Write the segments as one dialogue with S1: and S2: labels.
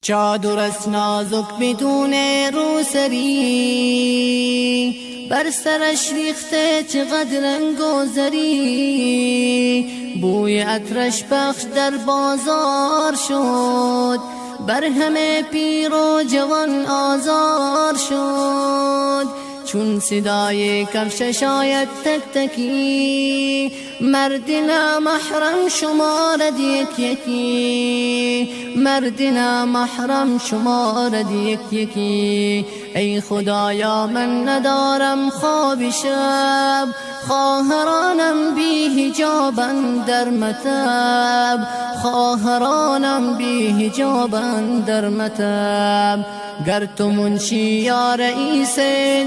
S1: چادر است نازک بدون روسری، بر سرش ریخته چقدر رنگ و زری. بوی عطرش پخش در بازار شد، بر همه پیر و جوان آزار شد. چون صدای کفشش آید تک تکی، مرد نامحرم شمارد یک یکی، مرد نامحرم شمارد یک یکی. ای خدایا من ندارم خواب شب، خواهرانم بی حجابن در مطب، خواهرانم بی حجابن در مطب. گر تو منشی یا رئیس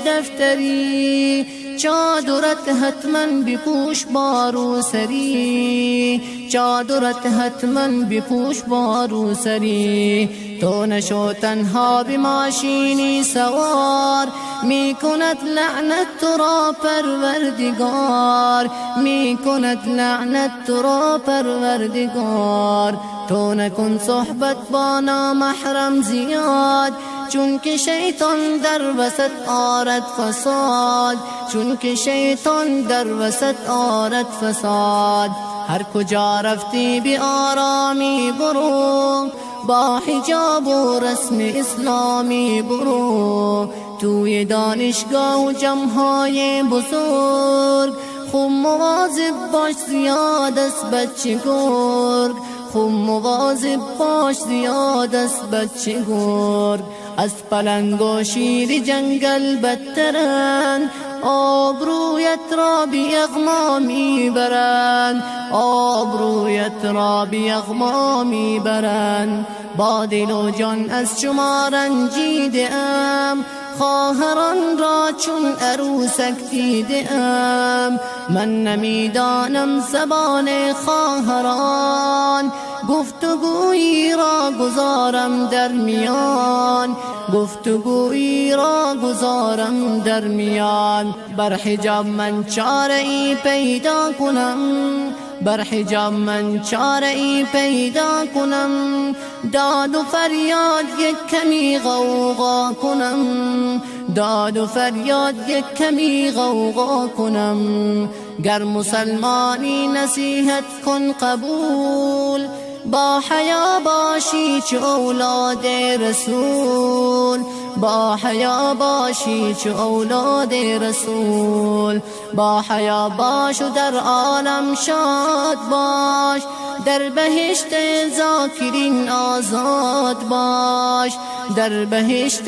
S1: دفتری، چادرت حتما بپوش با روسری، چادرت حتما بپوش با روسری. تو نشو تنها به ماشینی سوار، می کند لعنت تو را پروردگار، می کند لعنت تو را پروردگار. تو نکن صحبت با نامحرم زیاد، چون که شیطان در وسط آرد فساد، چون که شیطان در وسط آرد فساد. هر کجا رفتی به آرامی برو، با حجاب و رسم اسلامی برو. توی دانشگاه و جمع‌های بزرگ، خوب مواظب باش زیاد است بچه گرگ، خوب مواظب باش زیاد است بچه گرگ. از پلنگ و شیر جنگل بدترند، آبرویت را به یغما میبرند، آبرویت را به یغما میبرند. با دل و جان از شما رنجیده ام، خواهران را چون عروسک دیده ام. من نمیدانم زبان خواهران، گفتگویی را گذارم در میان، گفتگویی را گذارم در میان. بر حجاب من چاره ای پیدا کنم، بر حجاب من چاره ای پیدا کنم. داد و فریاد یک کمی غوغا کنم، داد و فریاد یک کمی غوغا کنم. گر مسلمانی نصیحت کن قبول، با حیا باشی چو اولاد رسول، با حیا باشی چو اولاد رسول. با حیا باش و در عالم شاد باش، در بهشت ذاکرین آزاد باش، در بهشت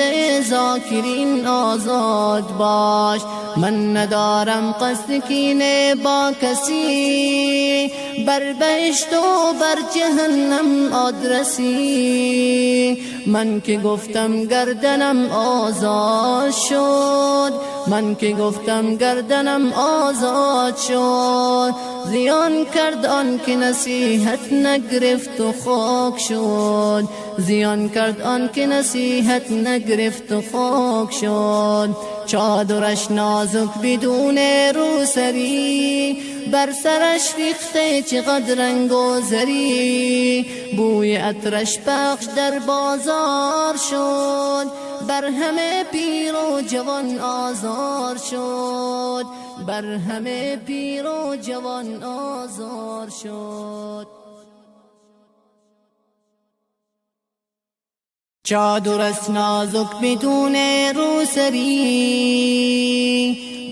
S1: ذاکرین آزاد باش. من ندارم قصد کینه با کسی، بر بهشت و بر جهنم آدرسی. من که گفتم گردنم آزاد شد، من که گفتم گردنم آزاد شد. زیان کرد آن که نصیحت نگرفت و خاک شد، زیان کرد آن که نصیحت نگرفت و خاک شد. چادرش نازک بدون روسری، بر سرش ریخته چقدر رنگ و زری. بوی عطرش پخش در بازار شد، بر همه پیر و جوان آزار شد، بر همه پیر و جوان آزار شد. چادر است نازک بدون روسری،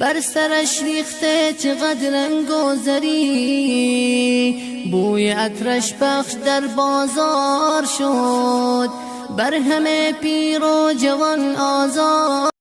S1: بر سرش ریخته چقدر رنگ و زری. بوی عطرش پخش در بازار شد، بر همه پیر و جوان آزار